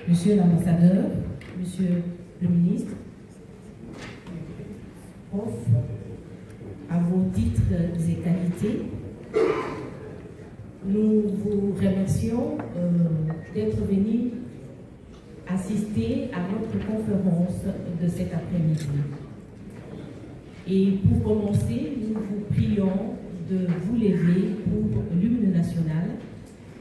Monsieur l'ambassadeur, Monsieur le ministre, prof, à vos titres et qualités, nous vous remercions d'être venus assister à notre conférence de cet après-midi. Et pour commencer, nous vous prions de vous lever pour l'hymne national.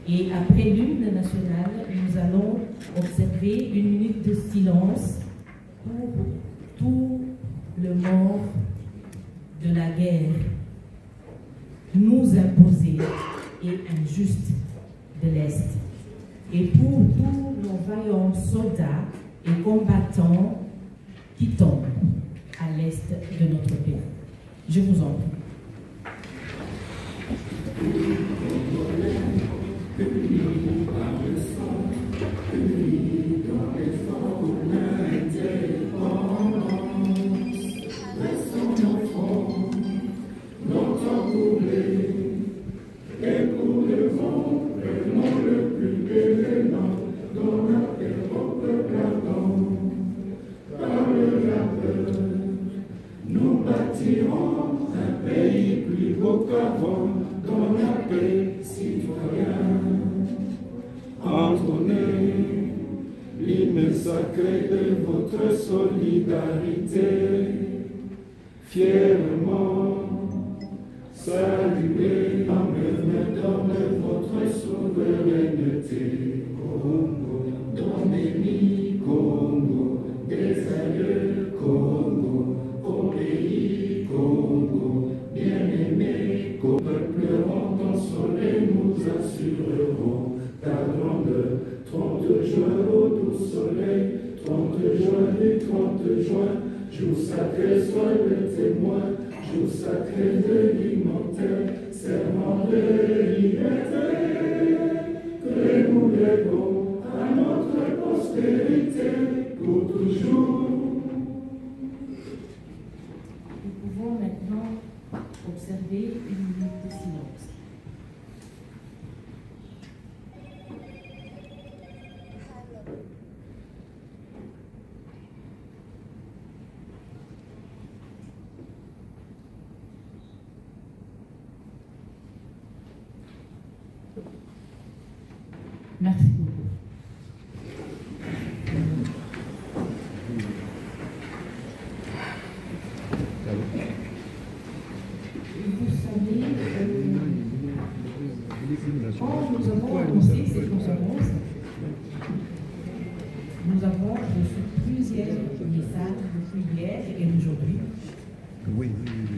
Et après l'hymne national, nous allons observer une minute de silence pour tout le mort de la guerre nous imposée et injuste de l'Est. Et pour tous nos vaillants soldats et combattants qui tombent à l'Est de notre pays. Je vous en prie. Unis par le sang, unis dans l'effort pour l'indépendance. Restons au front, longtemps coulé, et pour le vent, prenons le plus bel élan, dans la paix au peuple ardent. Par le labeur, nous bâtirons un pays plus beau qu'avant, dans la paix citoyenne. Entonnez l'hymne sacré de votre solidarité, fièrement saluez en me de votre souveraineté. fierté, Congo, ton ennemi, Congo, des aïeux, Congo, au pays, Congo, bien-aimé, Congo, peuple en ton soleil, nous assurerons ta grandeur. 30 juin au doux soleil, 30 juin du 30 juin, jour sacré, sois le témoin, jour sacré de l'immortel, serment de liberté, que nous lèvons à notre postérité pour toujours. Nous pouvons maintenant observer une minute de silence. Merci beaucoup. Vous savez, quand nous avons annoncé cette conférence, nous avons reçu plusieurs messages depuis hier et aujourd'hui.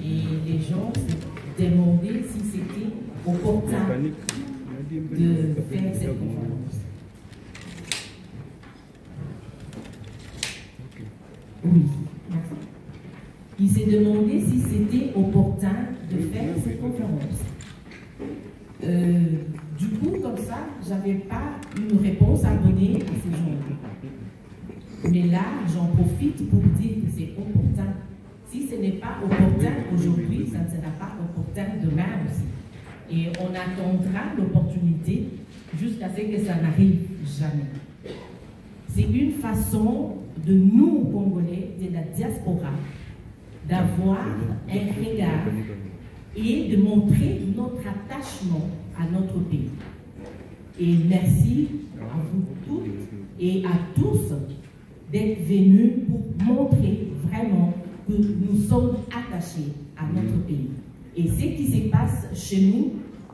Et les gens se demandaient si c'était opportun de faire cette conférence. Oui, merci. Il s'est demandé si c'était opportun de faire cette conférence. Du coup, comme ça, je n'avais pas une réponse à donner à ces gens. Mais là, j'en profite pour dire que c'est opportun. Si ce n'est pas opportun aujourd'hui, ça ne sera pas opportun demain aussi. Et on attendra l'opportunité jusqu'à ce que ça n'arrive jamais. C'est une façon de nous, Congolais, de la diaspora, d'avoir un regard et de montrer notre attachement à notre pays. Et merci à vous toutes et à tous d'être venus pour montrer vraiment que nous sommes attachés à notre pays. Et ce qui se passe chez nous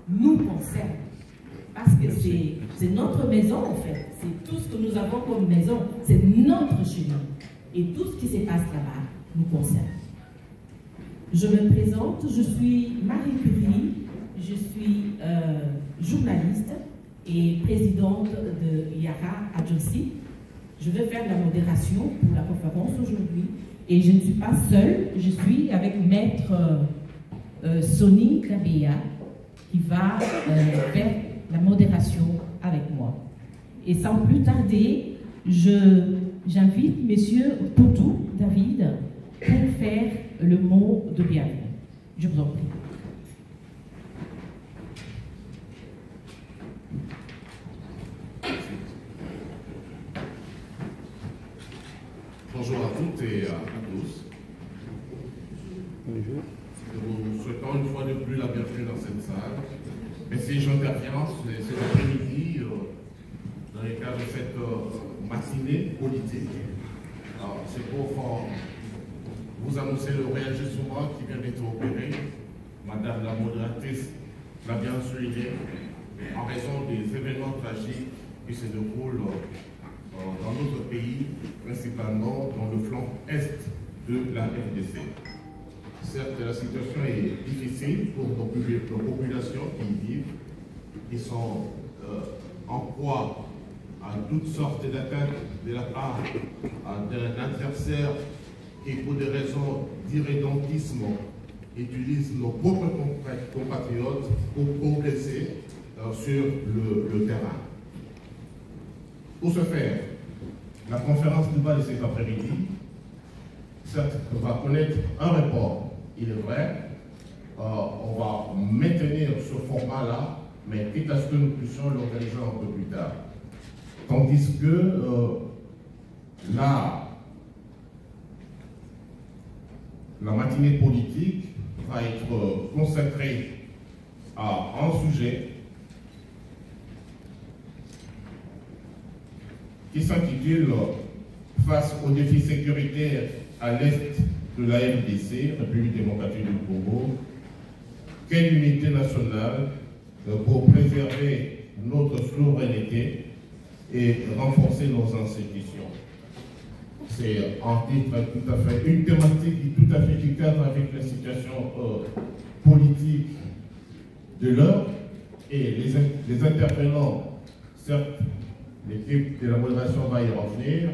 nous concerne. Parce que c'est notre maison en fait. C'est tout ce que nous avons comme maison. C'est notre chez nous. Et tout ce qui se passe là-bas nous concerne. Je me présente, je suis Marie Curie, je suis journaliste et présidente de Yara Adjossi. Je vais faire la modération pour la conférence aujourd'hui. Et je ne suis pas seule, je suis avec maître Sonny Kabeya qui va faire la modération avec moi. Et sans plus tarder, j'invite M. Poutou David pour faire le mot de bienvenue. Je vous en prie. Bonjour à toutes et à tous. Bonjour. Nous souhaitons une fois de plus la bienvenue dans cette salle. Merci j'interviens cet après-midi dans le cadre de cette matinée politique. C'est pour vous annoncer le réajustement qui vient d'être opéré. Madame la modératrice l'a bien souligné, en raison des événements tragiques qui se déroulent dans notre pays, principalement dans le flanc est de la RDC. Certes, la situation est difficile pour nos populations qui y vivent, qui sont en proie à toutes sortes d'attaques de la part d'un adversaire qui, pour des raisons d'irrédentisme, utilise nos propres compatriotes pour progresser sur le terrain. Pour ce faire, la conférence débat de cet après-midi, certes, va connaître un report, il est vrai. On va maintenir ce format-là, mais quitte à ce que nous puissions l'organiser un peu plus tard. Tandis que la matinée politique va être consacrée à un sujet qui s'intitule « Face aux défis sécuritaires à l'est de la RDC, République démocratique du Congo, quelle unité nationale pour préserver notre souveraineté et renforcer nos institutions. C'est un titre tout à fait, une thématique qui tout à fait du cadre avec la situation politique de l'heure et les intervenants, certes, l'équipe de la modération va y revenir,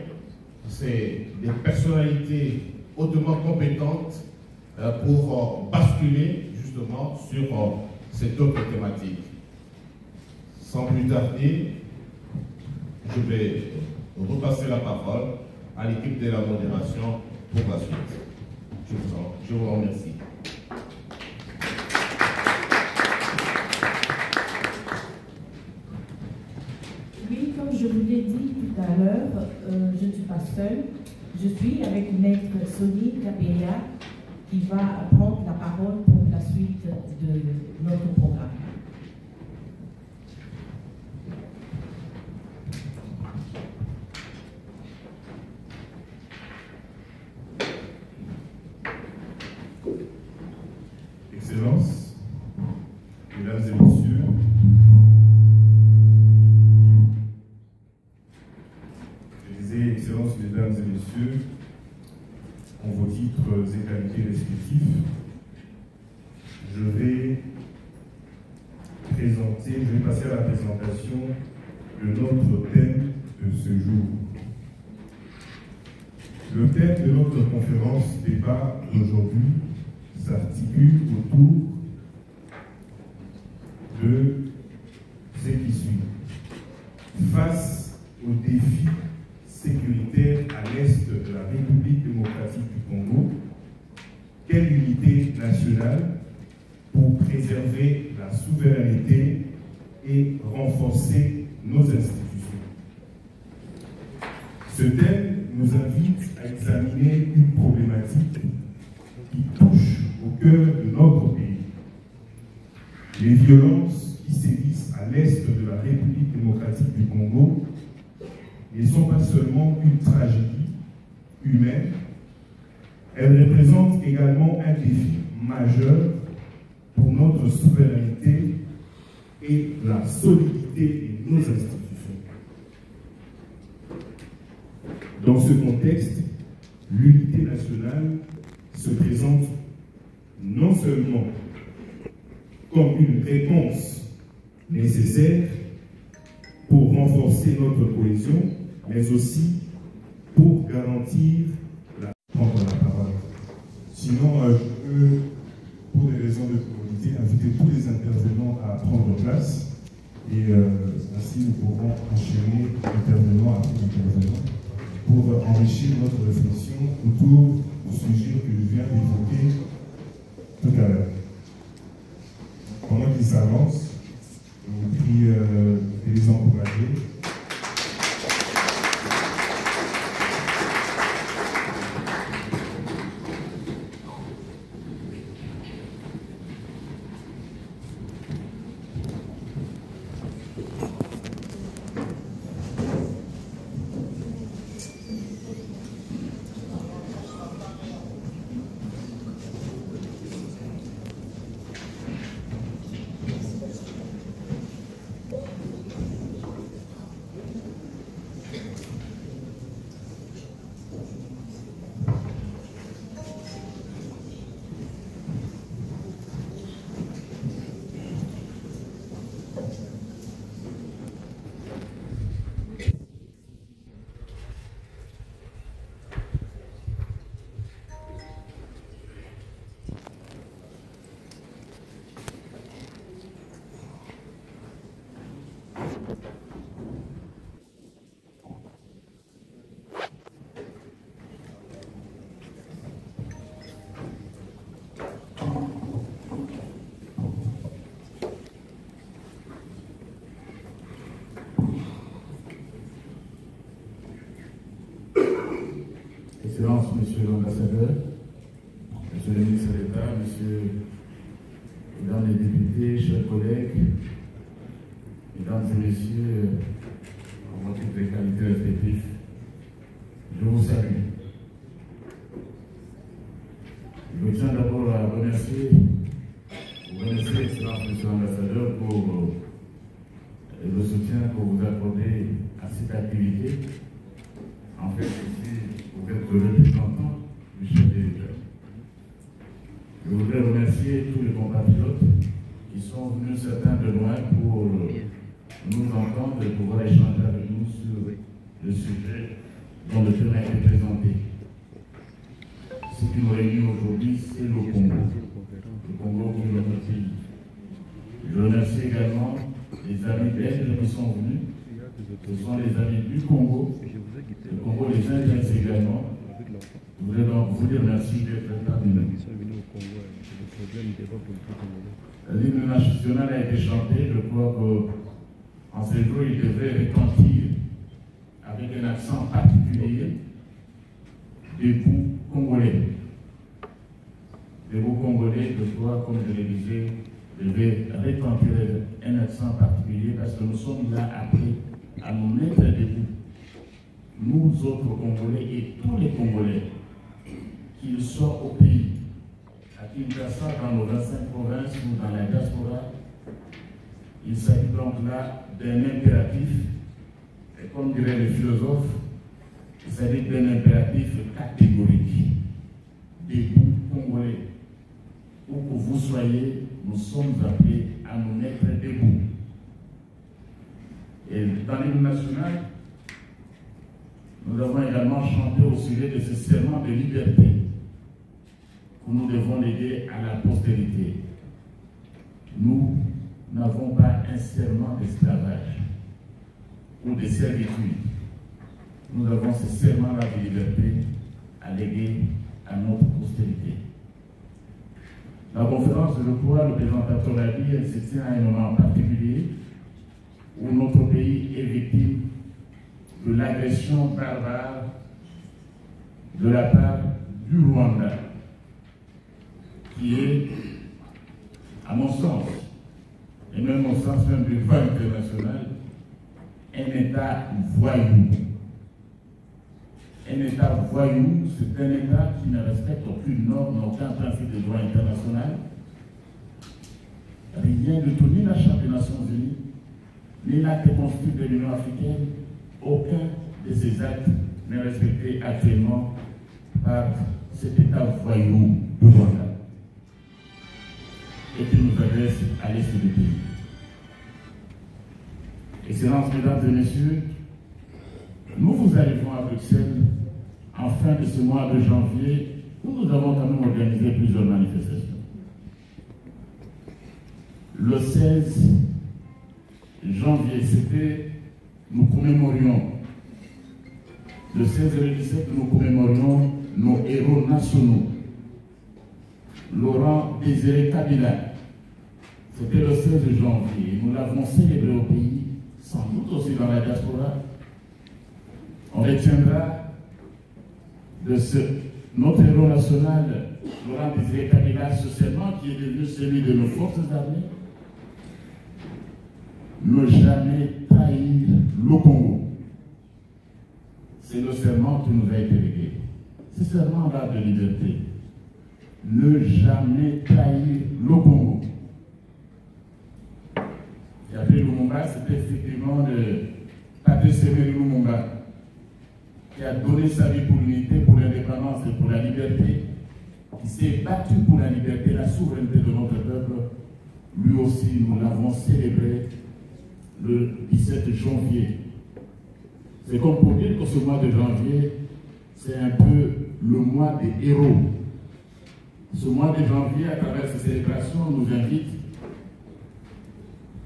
c'est des personnalités hautement compétentes pour basculer justement sur cette autre thématique. Sans plus tarder, je vais repasser la parole à l'équipe de la modération pour la suite. Je vous remercie. Oui, comme je vous l'ai dit tout à l'heure, je ne suis pas seule. Je suis avec Maître Sony Kabeya qui va prendre la parole pour la suite de notre programme. Excellences, Mesdames et Messieurs, je disais Excellences, Mesdames et Messieurs, en vos titres et qualités respectifs, je vais passer à la présentation de notre thème de ce jour. Le thème de notre conférence débat d'aujourd'hui s'articule autour de ce qui suit. Face aux défis sécuritaires à l'est de la République démocratique du Congo, quelle unité nationale pour préserver la souveraineté et renforcer nos institutions? Ce thème nous invite à examiner une problématique qui touche au cœur de notre pays. Les violences qui sévissent à l'est de la République démocratique du Congo ne sont pas seulement une tragédie humaine, elles représentent également un défi majeur pour notre souveraineté et la solidité de nos institutions. Dans ce contexte, l'unité nationale se présente non seulement comme une réponse nécessaire pour renforcer notre cohésion, mais aussi pour garantir la parole. Sinon, je peux, pour des raisons de commodité, inviter tous les intervenants à prendre place et ainsi nous pourrons enchaîner intervenant après intervenant pour enrichir notre réflexion autour du sujet que je viens d'évoquer tout à l'heure. Pendant qu'ils s'avancent, je vous prie de les encourager. Excellences, Monsieur l'ambassadeur, Monsieur le ministre d'État, Mesdames les députés, chers collègues, Mesdames et Messieurs, en votre titre de qualité respective, je vous salue. Je tiens d'abord à remercier Excellence, Monsieur l'ambassadeur, pour le invité. En fait, ici, vous êtes le représentant du chef de l'État. Je voudrais remercier tous les compatriotes qui sont venus certains de loin pour nous entendre et pouvoir échanger avec nous sur le sujet dont le thème a été présenté. Ce qui nous réunit aujourd'hui, c'est le Congo. Le Congo qui est notre pays. Je remercie également les amis belges qui sont venus. Ce sont les amis du Congo. Le Congo les intéresse également. Je voudrais donc vous dire merci d'être parmi nous. L'hymne national a été chanté. Je crois qu'en ces jours, il devrait retentir avec un accent particulier debout congolais. Debout congolais, je crois, comme je le disais, devait retentir un accent particulier parce que nous sommes là appelés à nous mettre debout. Nous autres Congolais et tous les Congolais, qu'ils soient au pays, à Kinshasa, dans nos 25 provinces ou dans la diaspora, il s'agit donc là d'un impératif, et comme dirait le philosophe, il s'agit d'un impératif catégorique. Debout Congolais, où que vous soyez, nous sommes appelés à nous mettre debout. Et dans l'hymne national, nous avons également chanté au sujet de ce serment de liberté que nous devons léguer à la postérité. Nous n'avons pas un serment d'esclavage ou de servitude. Nous avons ce serment-là de liberté à léguer à notre postérité. La conférence, je crois, le présentateur l'a dit, elle se tient à un moment particulier où notre pays est victime de l'agression barbare de la part du Rwanda, qui est, à mon sens, et même au sens même du droit international, un État voyou. Un État voyou, c'est un État qui ne respecte aucune norme, aucun principe de droit international. Rien de tout, ni la Charte des Nations Unies, ni l'acte constitutif de l'Union africaine, aucun de ces actes n'est respecté actuellement par cet État voyou du Rwanda et qui nous adresse à l'est du pays. Excellences, mesdames et messieurs, nous vous arrivons à Bruxelles en fin de ce mois de janvier où nous avons quand même organisé plusieurs manifestations. Le 16 janvier, nous commémorions, le 16 et le 17, nous commémorions nos héros nationaux. Laurent Désiré Kabila, c'était le 16 janvier, nous l'avons célébré au pays, sans doute aussi dans la diaspora. On retiendra de notre héros national, Laurent Désiré Kabila, ce serment qui est devenu celui de nos forces armées, ne jamais trahir le Congo. C'est le serment qui nous a été légué. Ce serment-là de liberté. Ne jamais trahir le Congo. Et après Lumumba, c'était effectivement le Patrice Emery Lumumba qui a donné sa vie pour l'unité, pour l'indépendance et pour la liberté, qui s'est battu pour la liberté, la souveraineté de notre peuple. Lui aussi, nous l'avons célébré le 17 janvier. C'est comme pour dire que ce mois de janvier, c'est un peu le mois des héros. Ce mois de janvier, à travers ces célébrations, nous invite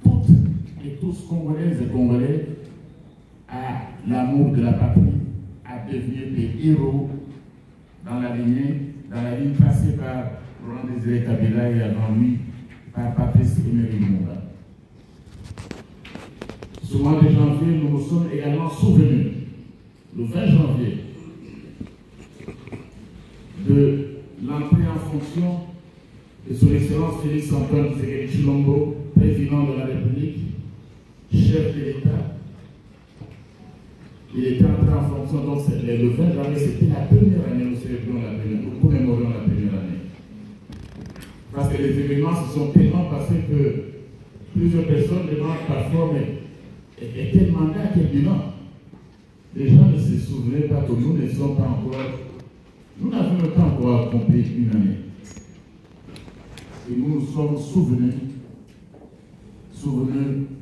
toutes et tous, Congolaises et Congolais, à l'amour de la patrie, à devenir des héros dans la ligne tracée par Laurent Désiré Kabila et avant lui par Patrice Emery Lumumba. Ce mois de janvier, nous nous sommes également souvenus, le 20 janvier, de l'entrée en fonction de son Excellence Félix Antoine Tshisekedi Tshilombo, président de la République, chef de l'État. Il était entré en fonction, donc le 20 janvier, c'était la première année, nous commémorons la première année. Parce que les événements se sont tellement passés que plusieurs personnes demandent parfois, mais et quel mandat, quel bilan? Les gens ne se souvenaient pas que nous n'avions pas encore accompli une année. Et nous nous sommes souvenus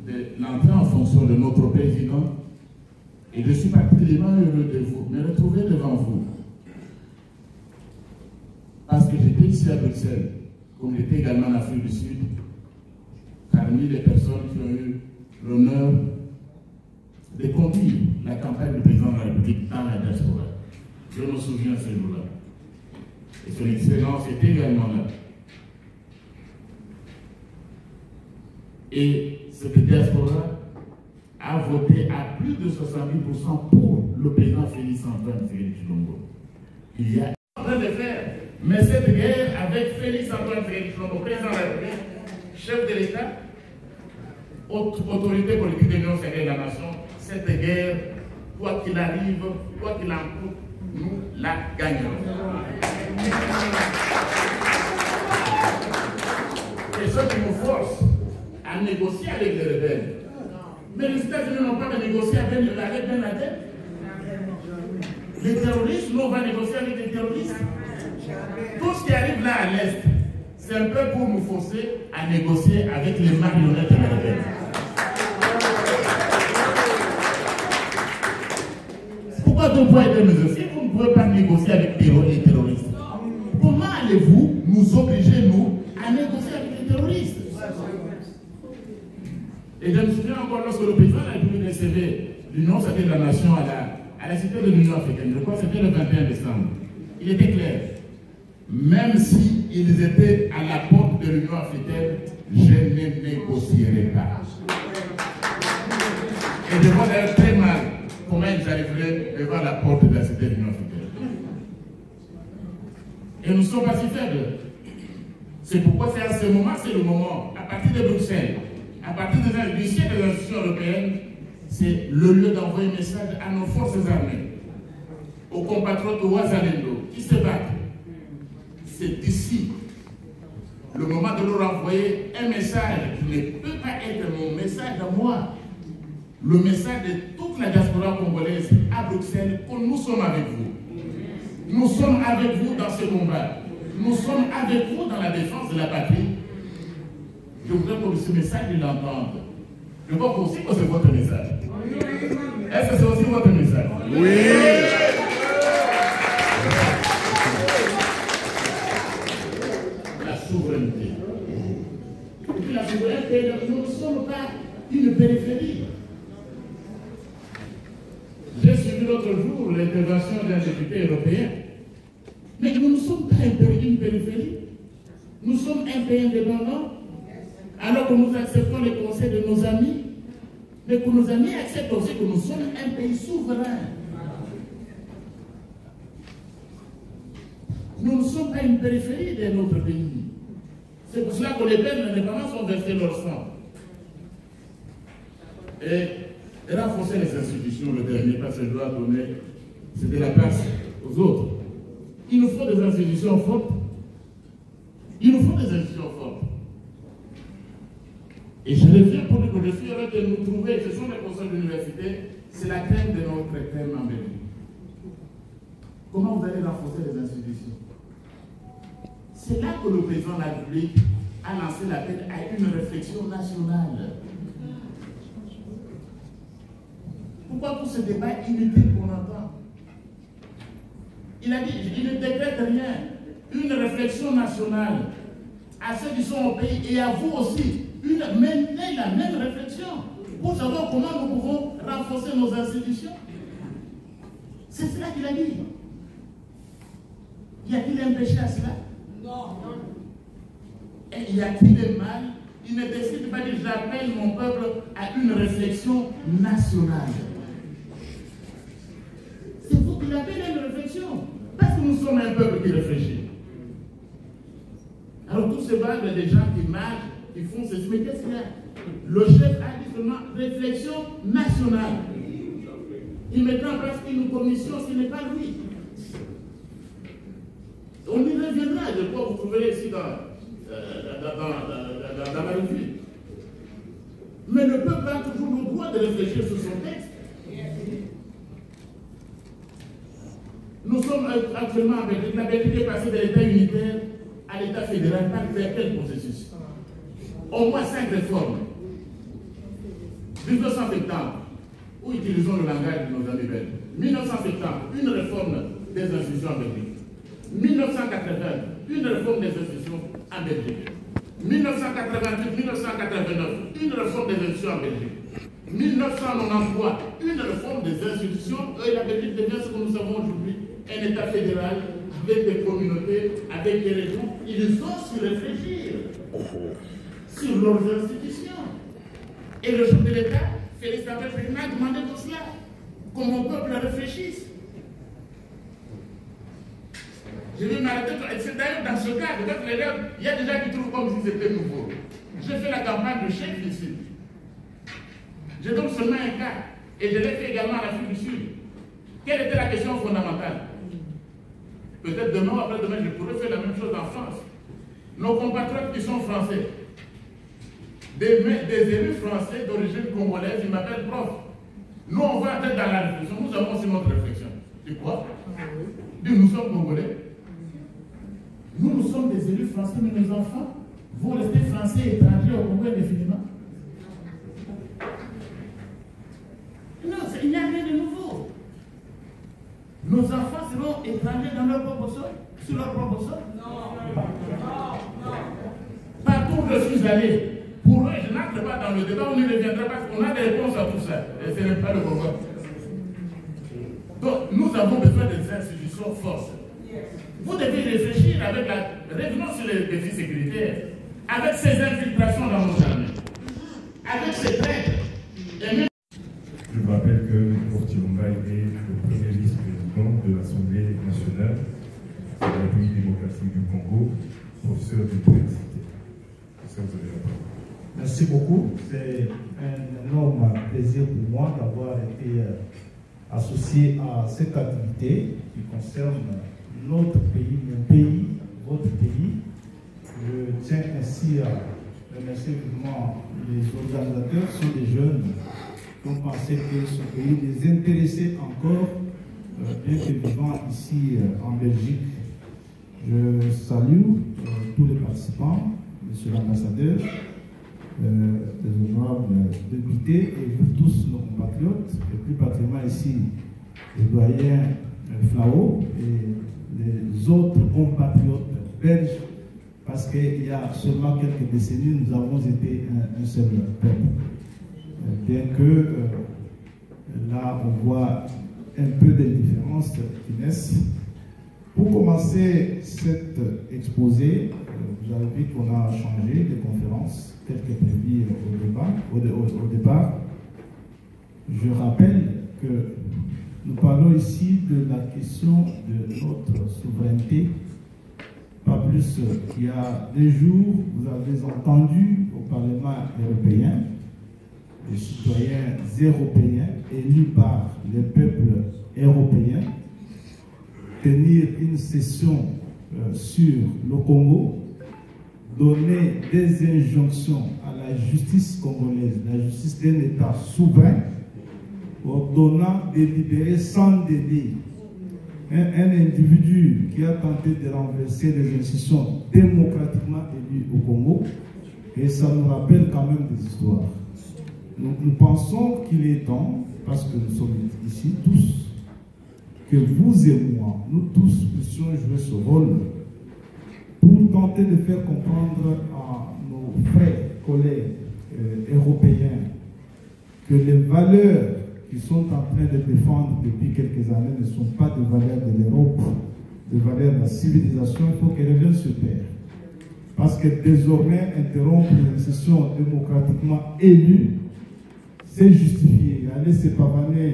de l'entrée en fonction de notre président. Et je suis particulièrement heureux de me retrouver devant vous. Parce que j'étais ici à Bruxelles, comme j'étais également en Afrique du Sud, parmi les personnes qui ont eu l'honneur de conduire la campagne du président de la République dans la diaspora. Je me souviens de ce jour-là. Et son excellence était également là. Et cette diaspora a voté à plus de 70% pour le président Félix Antoine Tshisekedi Tshilombo. Il y a en train de faire, mais cette guerre avec Félix Antoine Tshisekedi Tshilombo, président de la République, chef de l'État, autorité politique de l'Union sacrée de la nation, cette guerre, quoi qu'il arrive, quoi qu'il en coûte, nous la gagnons. Et ceux qui nous forcent à négocier avec les rebelles. Mais les États-Unis n'ont pas de négocier avec Ben Laden. Les terroristes, nous on va négocier avec les terroristes. Tout ce qui arrive là à l'Est, c'est un peu pour nous forcer à négocier avec les marionnettes des rebelles. Pourquoi vous pouvez être négocier? Vous ne pouvez pas négocier avec les terroristes. Comment allez-vous nous obliger, nous, à négocier avec les terroristes? Et je me souviens encore lorsque le président de la République recevait l'Union sacrée de la nation à la cité de l'Union africaine, je crois que c'était le 21 décembre, il était clair. Même s'ils étaient à la porte de l'Union africaine, je ne négocierai pas. Et je vois d'ailleurs très mal comment ils arriveraient devant la porte de la cité de l'Union africaine. Et nous ne sommes pas si faibles. C'est pourquoi c'est à ce moment, c'est le moment, à partir de Bruxelles, à partir du siège des institutions européennes, c'est le lieu d'envoyer un message à nos forces armées, aux compatriotes au Ouazalendo, qui se battent. C'est ici le moment de leur envoyer un message qui ne peut pas être mon message à moi, le message de toute la diaspora congolaise à Bruxelles, que nous sommes avec vous. Nous sommes avec vous dans ce combat. Nous sommes avec vous dans la défense de la patrie. Je voudrais que ce message, ils l'entendent. Je vois aussi que c'est votre message. Est-ce que c'est aussi votre message? Oui. La souveraineté. Et la souveraineté, nous ne sommes pas une périphérie. J'ai suivi l'autre jour l'intervention d'un député européen. Mais nous ne sommes pas une périphérie. Nous sommes un pays indépendant. Alors que nous acceptons les conseils de nos amis, mais que nos amis acceptent aussi que nous sommes un pays souverain. Nous ne sommes pas une périphérie de notre pays. C'est pour cela que les peines d'indépendance ont versé leur sang. Et renforcer les institutions, le dernier, parce que je dois donner, c'est de la place aux autres. Il nous faut des institutions fortes. Il nous faut des institutions fortes. Et je reviens pour dire que je suis heureux de nous trouver, ce sont les professeurs d'université, c'est la crème de notre crème en Belgique. Comment vous allez renforcer les institutions? C'est là que le président de la République a lancé l'appel à une réflexion nationale. Pourquoi tout ce débat inutile qu'on entend? Il a dit, il ne décrète rien, une réflexion nationale à ceux qui sont au pays et à vous aussi. Menez la même réflexion pour savoir comment nous pouvons renforcer nos institutions. C'est cela qu'il a dit. Y a-t-il un péché à cela? Non. Et y a-t-il un mal? Il ne décide pas de j'appelle mon peuple à une réflexion nationale. C'est vous qui l'appelez à une réflexion. Parce que nous sommes un peuple qui réfléchit. Alors tous ces vagues des gens qui marchent, ils font ceci, mais qu'est-ce qu'il y a? Le chef a dit seulement réflexion nationale. Il mettra en place une commission, ce n'est pas lui. On y reviendra, je crois que vous trouverez ici dans la revue. Mais le peuple a toujours le droit de réfléchir sur son texte. Nous sommes actuellement avec la Belgique est passée de l'État unitaire à l'État fédéral par quel processus? Au moins 5 réformes. 1970, où utilisons le langage de nos amis belges. 1970, une réforme des institutions en Belgique. 1980, une réforme des institutions en Belgique. 1988, 1989, une réforme des institutions en Belgique. 1993, une réforme des institutions, et la Belgique devient ce que nous savons aujourd'hui, un État fédéral avec des communautés, avec des régions. Ils ont su réfléchir sur leurs institutions. Et le chef de l'État, Félix Antoine, a demandé tout cela, que mon peuple réfléchisse. Je vais m'arrêter. C'est d'ailleurs dans ce cas, il y a des gens qui trouvent comme si c'était nouveau. J'ai fait la campagne de chef ici. Je donne seulement un cas. Et je l'ai fait également en Afrique du Sud. Quelle était la question fondamentale? Peut-être demain ou après-demain, je pourrais faire la même chose en France. Nos compatriotes qui sont français, des élus français d'origine congolaise, ils m'appellent prof. Nous, on va entrer dans la réflexion. Nous avons aussi notre réflexion. Tu crois? Nous sommes congolais. Nous sommes des élus français, mais nos enfants vont rester français et étrangers au Congo indéfiniment. Non, il n'y a rien de nouveau. Nos enfants seront étrangers dans leur propre sol, sur leur propre sol. Non. Partout où je suis allé, pour eux, je n'entre pas dans le débat, on y reviendra parce qu'on a des réponses à tout ça. Et ce n'est pas le Congo. Donc, nous avons besoin des institutions fortes. Vous devez réfléchir avec la... Revenons sur les défis sécuritaires. Avec ces infiltrations dans nos armées. Avec ces traîtres. Je vous rappelle que Prof Chilomba est le premier vice-président de l'Assemblée nationale de la République démocratique du Congo, professeur d'université. Professeur, vous avez la parole. Merci beaucoup. C'est un énorme plaisir pour moi d'avoir été associé à cette activité qui concerne notre pays, mon pays, votre pays. Je tiens ainsi à remercier vraiment les organisateurs, sont des jeunes qui ont pensé que ce pays les intéressait encore, bien que vivant ici en Belgique. Je salue tous les participants, monsieur l'ambassadeur, les honorables députés et vous tous nos compatriotes, et plus particulièrement ici le doyen Flao et les autres compatriotes belges, parce qu'il y a seulement quelques décennies, nous avons été un seul peuple. Bien que là, on voit un peu des différences qui naissent. Pour commencer cet exposé, vous avez vu qu'on a changé de conférence, tel que prévu au départ. Je rappelle que nous parlons ici de la question de notre souveraineté. Pas plus qu'il y a des jours, vous avez entendu au Parlement européen les citoyens européens élus par les peuples européens tenir une session sur le Congo, donner des injonctions à la justice congolaise, la justice d'un État souverain, ordonnant de libérer sans délai un individu qui a tenté de renverser les institutions démocratiquement élues au Congo, et ça nous rappelle quand même des histoires. Donc nous pensons qu'il est temps, parce que nous sommes ici tous, que vous et moi, nous tous puissions jouer ce rôle pour tenter de faire comprendre à nos frères, collègues européens que les valeurs qui sont en train de défendre depuis quelques années ne sont pas des valeurs de l'Europe, des valeurs de la civilisation. Il faut qu'elles reviennent sur terre. Parce que désormais, interrompre une institution démocratiquement élue, c'est justifié. Aller se pavaner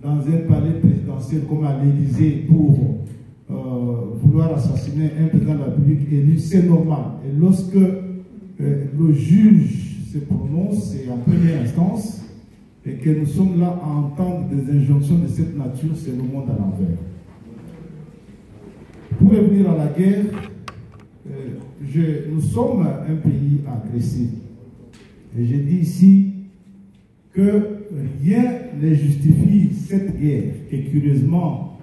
dans un palais présidentiel comme à l'Élysée pour vouloir assassiner un président de la République élu, c'est normal. Et lorsque le juge se prononce, c'est en première instance, et que nous sommes là à entendre des injonctions de cette nature, c'est le monde à l'envers. Pour revenir à la guerre, nous sommes un pays agressif. Et je dis ici que rien ne justifie cette guerre. Et curieusement,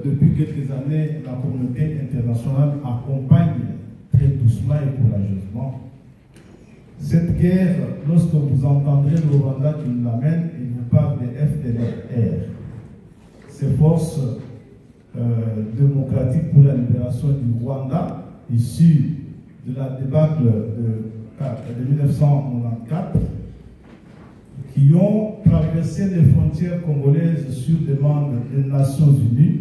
depuis quelques années, la communauté internationale accompagne très doucement et courageusement cette guerre. Lorsque vous entendrez le Rwanda qui nous l'amène, il vous parle des FDLR, ces forces démocratiques pour la libération du Rwanda, issues de la débâcle de 1994, qui ont traversé les frontières congolaises sur demande des Nations Unies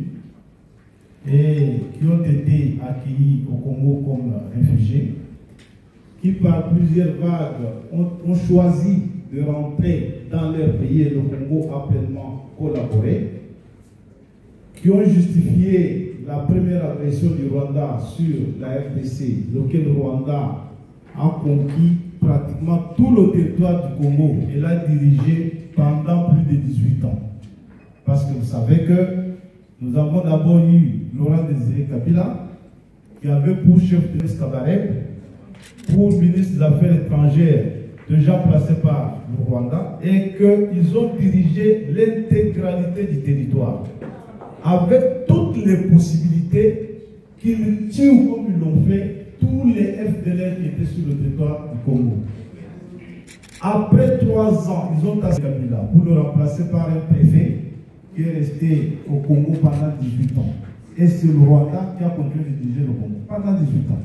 et qui ont été accueillis au Congo comme réfugiés, qui par plusieurs vagues ont choisi de rentrer dans leur pays et le Congo a pleinement collaboré, qui ont justifié la première agression du Rwanda sur la RDC, lequel le Rwanda a conquis pratiquement tout le territoire du Congo et l'a dirigé pendant plus de 18 ans. Parce que vous savez que nous avons d'abord eu Laurent Désiré Kabila, qui avait pour chef de Kabarebe, pour ministre des Affaires étrangères, de gens placés par le Rwanda, et qu'ils ont dirigé l'intégralité du territoire, avec toutes les possibilités qu'ils tuent comme ils l'ont fait tous les FDLR qui étaient sur le territoire du Congo. Après 3 ans, ils ont tassé Kabila pour le remplacer par un préfet qui est resté au Congo pendant 18 ans. Et c'est le Rwanda qui a continué de diriger le Congo pendant 18 ans.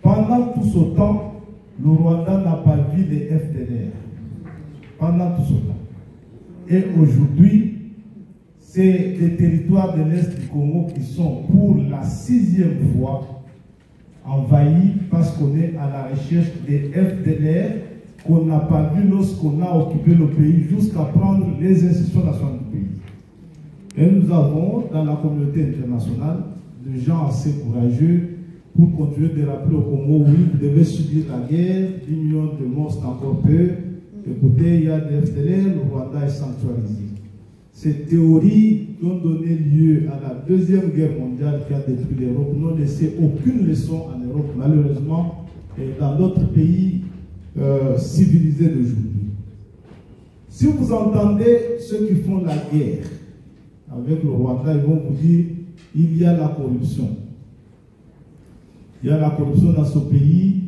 Pendant tout ce temps, le Rwanda n'a pas vu les FDLR. Pendant tout ce temps. Et aujourd'hui, c'est les territoires de l'Est du Congo qui sont pour la 6e fois envahis parce qu'on est à la recherche des FDLR qu'on n'a pas vu lorsqu'on a occupé le pays jusqu'à prendre les institutions nationales du pays. Et nous avons dans la communauté internationale des gens assez courageux pour continuer de rappeler au Congo, oui, vous devez subir la guerre, 10 millions de morts c'est encore peu, écoutez, il y a des FDLR, le Rwanda est sanctuarisé. Ces théories qui ont donné lieu à la Deuxième Guerre mondiale qui a détruit l'Europe n'ont laissé aucune leçon en Europe, malheureusement, et dans d'autres pays civilisés d'aujourd'hui. Si vous entendez ceux qui font la guerre avec le Rwanda, ils vont vous dire il y a la corruption. Il y a la corruption dans ce pays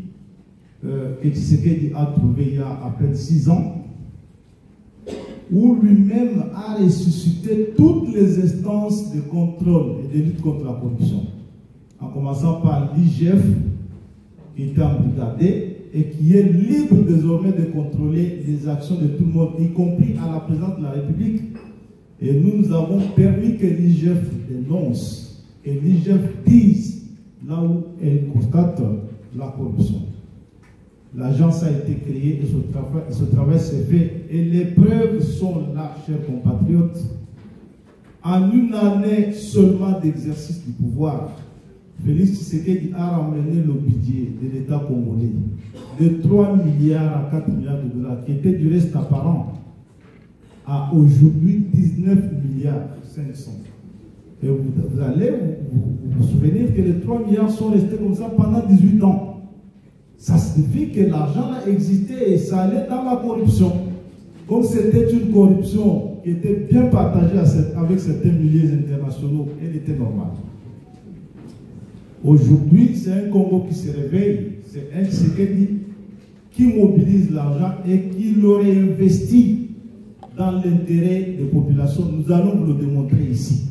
que Tshisekedi a trouvé il y a à peine 6 ans, où lui-même a ressuscité toutes les instances de contrôle et de lutte contre la corruption, en commençant par l'IGF, qui était embrigadé et qui est libre désormais de contrôler les actions de tout le monde, y compris à la présidence de la République. Et nous avons permis que l'IGF dénonce, et l'IGF dise là où elle constate la corruption. L'agence a été créée et ce travail s'est fait. Et les preuves sont là, chers compatriotes. En une année seulement d'exercice du pouvoir, Félix Tshisekedi a ramené le budget de l'État congolais de 3 milliards à 4 milliards de dollars, qui était du reste apparent, à aujourd'hui 19 milliards 500. Et vous allez vous souvenir que les 3 milliards sont restés comme ça pendant 18 ans. Ça signifie que l'argent a existé et ça allait dans la corruption. Comme c'était une corruption qui était bien partagée avec certains milieux internationaux, elle était normale. Aujourd'hui, c'est un Congo qui se réveille, c'est un Tshisekedi qui mobilise l'argent et qui le réinvestit dans l'intérêt des populations. Nous allons vous le démontrer ici.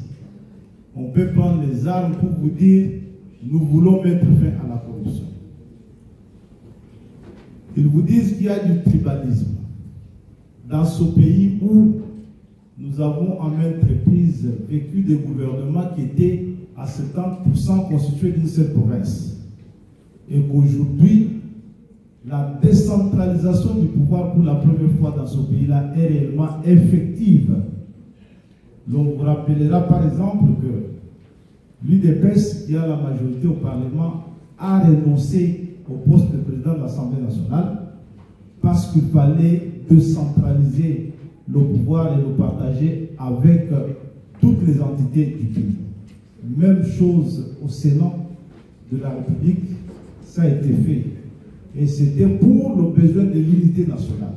On peut prendre les armes pour vous dire nous voulons mettre fin à la corruption. Ils vous disent qu'il y a du tribalisme dans ce pays où nous avons en maintes reprises vécu des gouvernements qui étaient à 70% constitués d'une seule province. Et qu'aujourd'hui, la décentralisation du pouvoir pour la première fois dans ce pays-là est réellement effective. Donc, on vous rappellera par exemple que l'UDPS, qui a la majorité au Parlement, a renoncé au poste de président de l'Assemblée nationale parce qu'il fallait décentraliser le pouvoir et le partager avec toutes les entités du pays. Même chose au Sénat de la République, ça a été fait. Et c'était pour le besoin de l'unité nationale.